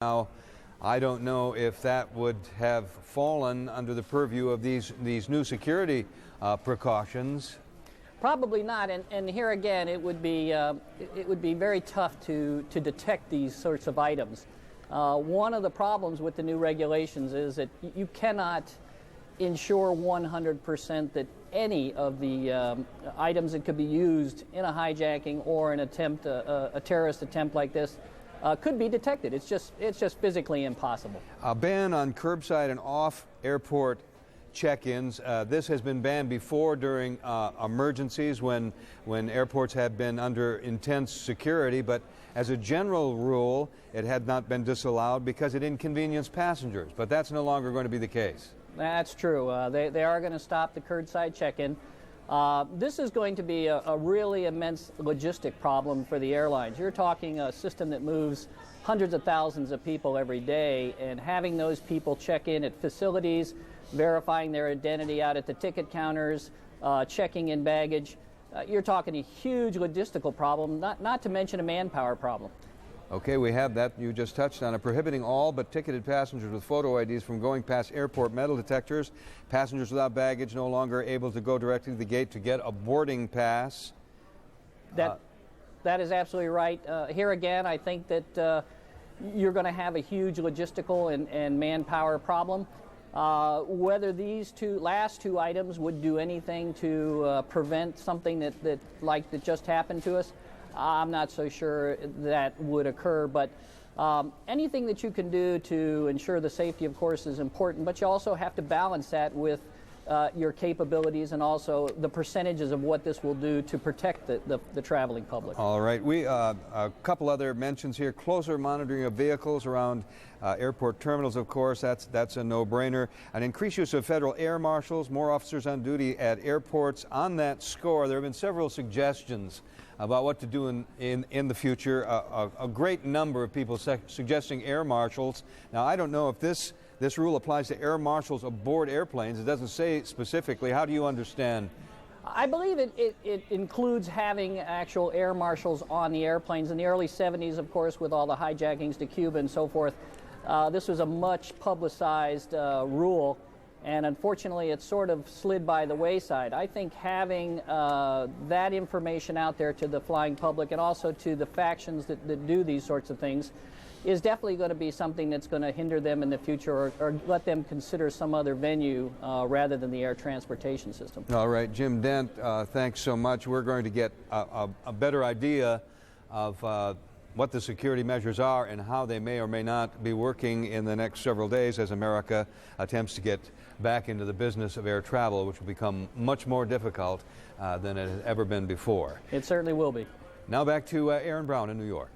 Now, I don't know if that would have fallen under the purview of these new security precautions. Probably not, and here again, it would be very tough to detect these sorts of items. One of the problems with the new regulations is that you cannot ensure 100% that any of the items that could be used in a hijacking or an attempt, a terrorist attempt like this, could be detected. It's just physically impossible. A ban on curbside and off-airport check-ins. This has been banned before during emergencies when airports had been under intense security, but as a general rule, it had not been disallowed because it inconvenienced passengers. But that's no longer going to be the case. That's true. They are going to stop the curbside check-in. This is going to be a really immense logistic problem for the airlines. You're talking a system that moves hundreds of thousands of people every day, and having those people check in at facilities, verifying their identity out at the ticket counters, checking in baggage. You're talking a huge logistical problem, not to mention a manpower problem. Okay, we have that you just touched on it, prohibiting all but ticketed passengers with photo IDs from going past airport metal detectors. Passengers without baggage no longer able to go directly to the gate to get a boarding pass. That is absolutely right. Here again, I think that you're going to have a huge logistical and manpower problem. Whether these last two items would do anything to prevent something that just happened to us, I'm not so sure that would occur, but anything that you can do to ensure the safety, of course, is important, but you also have to balance that with your capabilities and also the percentages of what this will do to protect the traveling public. All right. A couple other mentions here. Closer monitoring of vehicles around airport terminals, of course. That's a no-brainer. An increased use of federal air marshals, more officers on duty at airports. On that score, there have been several suggestions about what to do in the future. A great number of people suggesting air marshals. Now, I don't know if this rule applies to air marshals aboard airplanes. It doesn't say specifically. How do you understand? I believe it includes having actual air marshals on the airplanes. In the early 70s, of course, with all the hijackings to Cuba and so forth, this was a much publicized rule, and unfortunately it sort of slid by the wayside. I think having that information out there to the flying public and also to the factions that do these sorts of things is definitely going to be something that's going to hinder them in the future or let them consider some other venue rather than the air transportation system. All right, Jim Dent, thanks so much. We're going to get a better idea of what the security measures are and how they may or may not be working in the next several days as America attempts to get back into the business of air travel, which will become much more difficult than it has ever been before. It certainly will be. Now back to Aaron Brown in New York.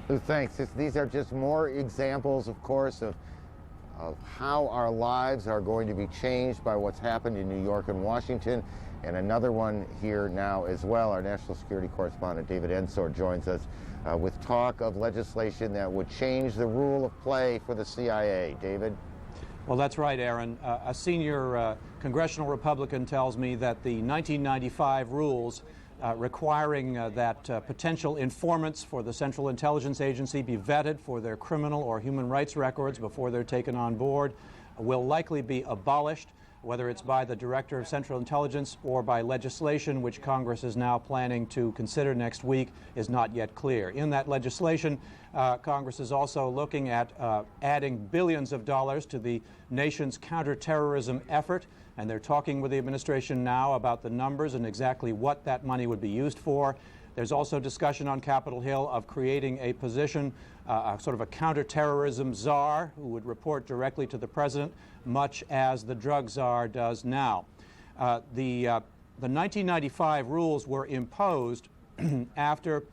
Thanks. These are just more examples, of course, of how our lives are going to be changed by what's happened in New York and Washington. And another one here now as well. Our national security correspondent David Ensor joins us with talk of legislation that would change the rule of play for the CIA. David? Well, that's right, Aaron. A senior congressional Republican tells me that the 1995 rules requiring that potential informants for the Central Intelligence Agency be vetted for their criminal or human rights records before they're taken on board will likely be abolished, whether it's by the Director of Central Intelligence or by legislation, which Congress is now planning to consider next week, is not yet clear. In that legislation, Congress is also looking at adding billions of dollars to the nation's counterterrorism effort, and they're talking with the administration now about the numbers and exactly what that money would be used for. There's also discussion on Capitol Hill of creating a position, sort of a counterterrorism czar who would report directly to the president, much as the drug czar does now. The 1995 rules were imposed after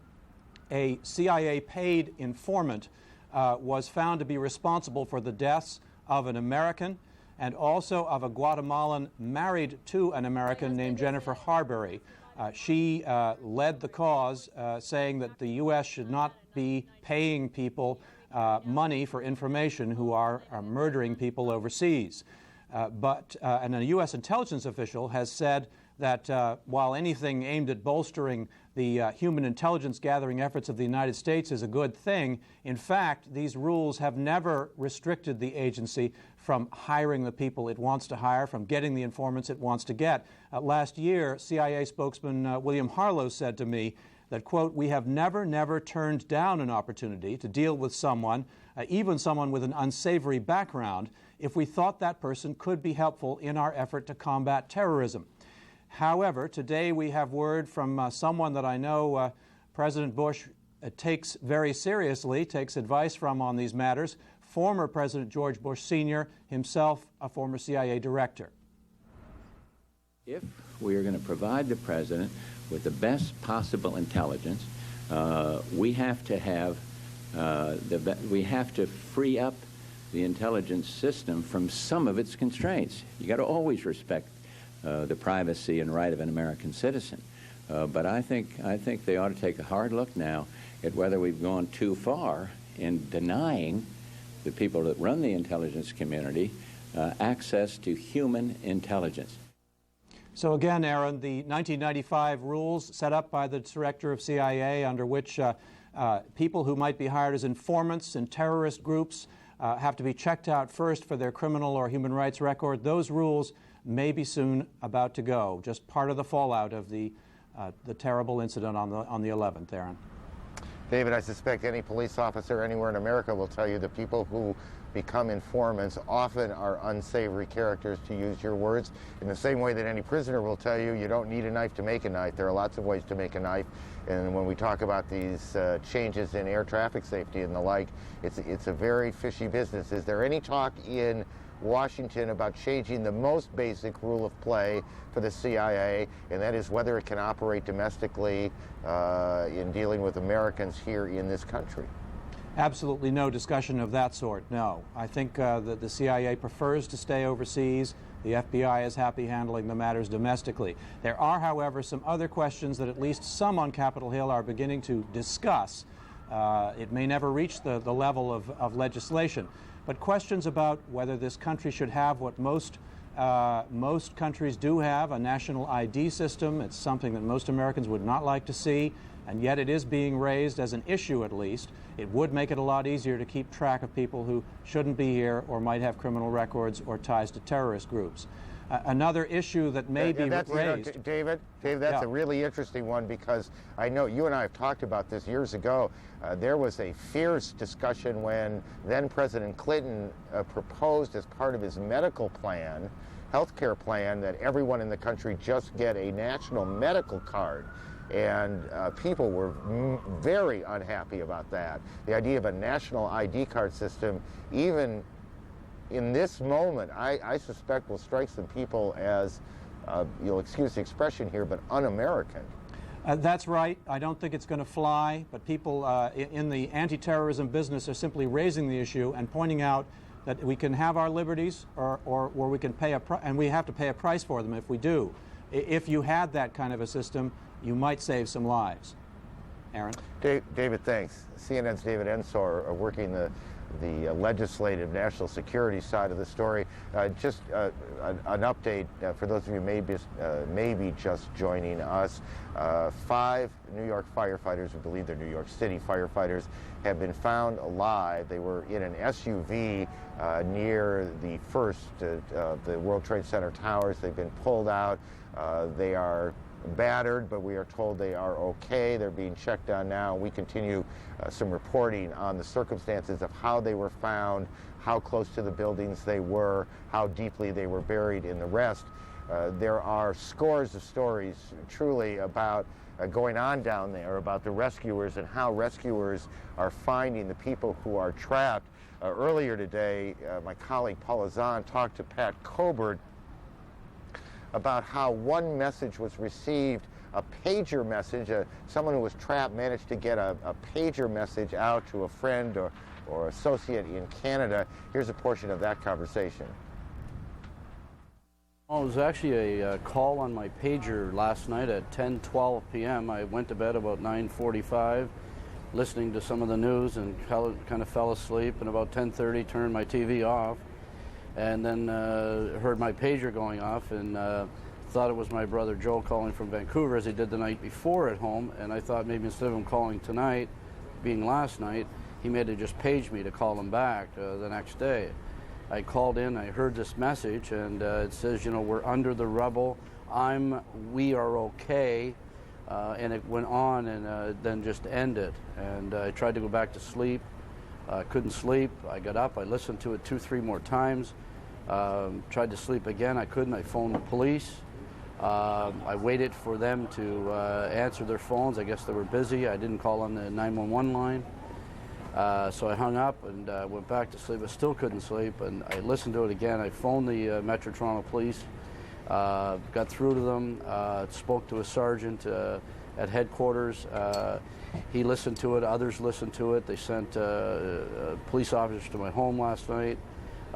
a CIA-paid informant was found to be responsible for the deaths of an American and also of a Guatemalan married to an American named Jennifer Harbury. She led the cause, saying that the U.S. should not be paying people money for information who are murdering people overseas. And a U.S. intelligence official has said that while anything aimed at bolstering the human intelligence gathering efforts of the United States is a good thing, in fact, these rules have never restricted the agency from hiring the people it wants to hire, from getting the informants it wants to get. Last year, CIA spokesman William Harlow said to me that, quote, "We have never turned down an opportunity to deal with someone, even someone with an unsavory background, if we thought that person could be helpful in our effort to combat terrorism." However, today we have word from someone that I know President Bush takes very seriously, takes advice from on these matters, former President George Bush Sr., himself a former CIA director. If we are going to provide the president with the best possible intelligence, we have to free up the intelligence system from some of its constraints. You got to always respect the privacy and right of an American citizen. But I think they ought to take a hard look now at whether we've gone too far in denying the people that run the intelligence community access to human intelligence. So again, Aaron, the 1995 rules set up by the director of CIA, under which people who might be hired as informants in terrorist groups have to be checked out first for their criminal or human rights record. Those rules may be soon about to go, just part of the fallout of the terrible incident on the 11th, Aaron. David, I suspect any police officer anywhere in America will tell you that people who become informants often are unsavory characters, to use your words, in the same way that any prisoner will tell you you don't need a knife to make a knife. There are lots of ways to make a knife, and when we talk about these changes in air traffic safety and the like, it's a very fishy business. Is there any talk in Washington about changing the most basic rule of play for the CIA, and that is whether it can operate domestically in dealing with Americans here in this country? Absolutely no discussion of that sort, no. I think that the CIA prefers to stay overseas. The FBI is happy handling the matters domestically. There are, however, some other questions that at least some on Capitol Hill are beginning to discuss. It may never reach the level of legislation, but questions about whether this country should have what most countries do have, a national ID system. It's something that most Americans would not like to see, and yet it is being raised as an issue at least. It would make it a lot easier to keep track of people who shouldn't be here or might have criminal records or ties to terrorist groups. Another issue that may be raised. David, that's a really interesting one, because I know you and I have talked about this years ago. There was a fierce discussion when then President Clinton proposed as part of his medical plan, healthcare plan, that everyone in the country just get a national medical card. And people were very unhappy about that. The idea of a national ID card system, even in this moment, I suspect will strike some people as, you'll excuse the expression here, but un-American. That's right. I don't think it's going to fly, but people in the anti-terrorism business are simply raising the issue and pointing out that we can have our liberties, or we can pay and we have to pay a price for them if we do. If you had that kind of a system, you might save some lives. Aaron? David, thanks. CNN's David Ensor working the legislative national security side of the story. Just an update for those of you maybe just joining us. 5 New York firefighters, we believe they're New York City firefighters, have been found alive. They were in an SUV near the first of the World Trade Center towers. They've been pulled out. They are battered, but we are told they are okay. They're being checked on now. We continue some reporting on the circumstances of how they were found, how close to the buildings they were, how deeply they were buried in the rest. There are scores of stories truly about going on down there, about the rescuers and how rescuers are finding the people who are trapped. Earlier today, my colleague Paula Zahn talked to Pat Cobert about how one message was received, a pager message. Someone who was trapped managed to get a pager message out to a friend or associate in Canada. Here's a portion of that conversation. Well, it was actually a call on my pager last night at 10:12 p.m. I went to bed about 9:45, listening to some of the news, and kind of fell asleep, and about 10:30 turned my TV off, and then heard my pager going off, and thought it was my brother Joe calling from Vancouver, as he did the night before at home, and I thought maybe instead of him calling tonight, being last night, he may have just paged me to call him back the next day. I called in, I heard this message, and it says, you know, we're under the rubble, we are okay, and it went on and then just ended. And I tried to go back to sleep, couldn't sleep. I got up, I listened to it 2-3 more times, tried to sleep again, I couldn't. I phoned the police. I waited for them to answer their phones. I guess they were busy. I didn't call on the 911 line. So I hung up and went back to sleep. I still couldn't sleep, and I listened to it again. I phoned the Metro Toronto Police, got through to them, spoke to a sergeant at headquarters. He listened to it, others listened to it. They sent police officers to my home last night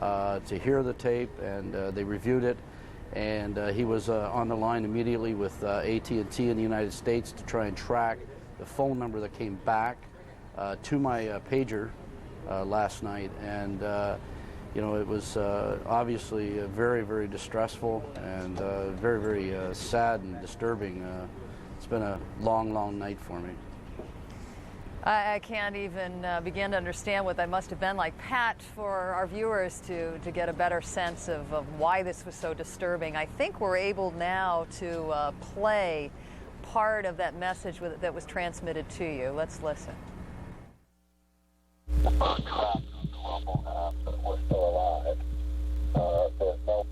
to hear the tape, and they reviewed it. And he was on the line immediately with AT&T in the United States to try and track the phone number that came back to my pager last night. And you know, it was obviously very, very distressful and very, very sad and disturbing. It's been a long, long night for me. I can't even begin to understand what that must have been like. Pat, for our viewers to get a better sense of why this was so disturbing, I think we're able now to play part of that message that was transmitted to you. Let's listen. We're still alive. There's no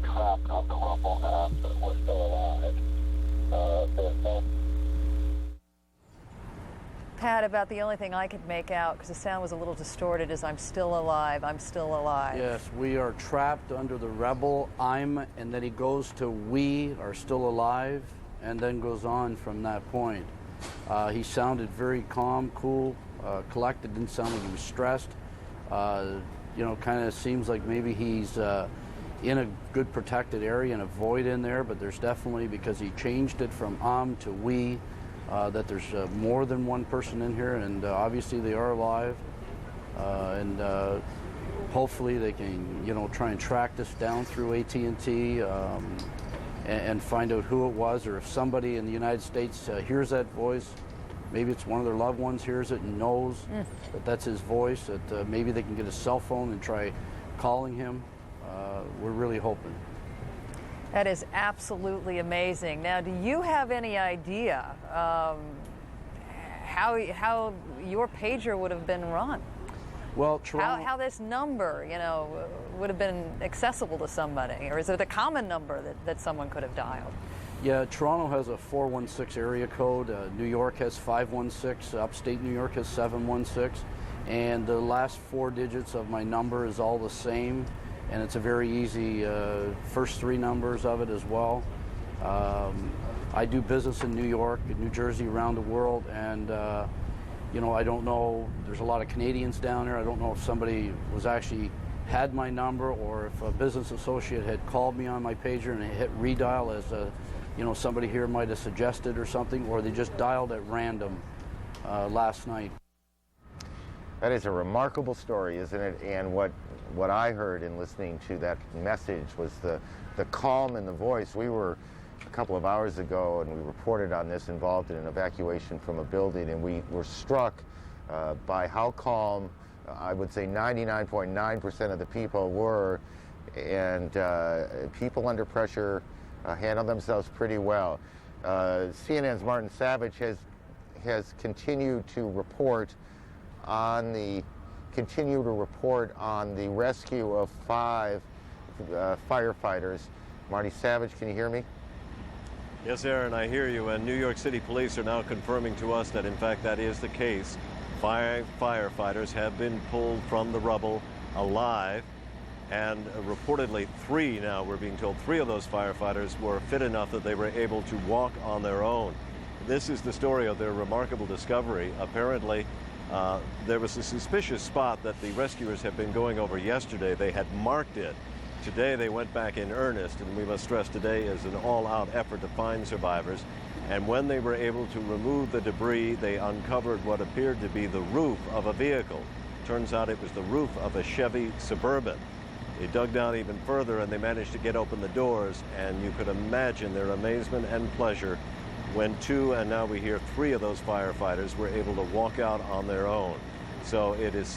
trapped on the rumble after we're still alive. There's no. Pat, about the only thing I could make out, because the sound was a little distorted, is I'm still alive, I'm still alive. Yes, we are trapped under the rebel, and then he goes to we are still alive, and then goes on from that point. He sounded very calm, cool, collected, didn't sound like he was stressed. You know, kind of seems like maybe he's in a good protected area and a void in there, but there's definitely, because he changed it from to we, that there's more than one person in here, and obviously they are alive, and hopefully they can, you know, try and track this down through AT&T and find out who it was, or if somebody in the United States hears that voice, maybe it's one of their loved ones hears it and knows that that's his voice, that maybe they can get a cell phone and try calling him. We're really hoping. That is absolutely amazing. Now, do you have any idea how your pager would have been run? Well, Toronto, how this number, you know, would have been accessible to somebody, or is it a common number that someone could have dialed? Yeah, Toronto has a 416 area code. New York has 516. Upstate New York has 716. And the last 4 digits of my number is all the same. And it's a very easy first 3 numbers of it as well. I do business in New York, in New Jersey, around the world, and you know, I don't know, there's a lot of Canadians down there. I don't know if somebody was actually had my number, or if a business associate had called me on my pager and hit redial, as you know, somebody here might have suggested or something, or they just dialed at random last night. That is a remarkable story, isn't it? And what I heard in listening to that message was the calm in the voice. We were a couple of hours ago, and we reported on this, involved in an evacuation from a building, and we were struck by how calm, I would say 99.9% of the people were, and people under pressure handled themselves pretty well. CNN's Martin Savage has continued to report on the rescue of 5 firefighters. Marty Savage, can you hear me? Yes, Aaron, I hear you. And New York City police are now confirming to us that, in fact, that is the case. 5 firefighters have been pulled from the rubble alive. And reportedly 3 now, we're being told 3 of those firefighters were fit enough that they were able to walk on their own. This is the story of their remarkable discovery. Apparently, there was a suspicious spot that the rescuers had been going over yesterday. They had marked it. Today they went back in earnest, and we must stress today is an all-out effort to find survivors. And when they were able to remove the debris, they uncovered what appeared to be the roof of a vehicle. Turns out it was the roof of a Chevy Suburban. They dug down even further and they managed to get open the doors, and you could imagine their amazement and pleasure when 2, and now we hear 3 of those firefighters were able to walk out on their own. So it is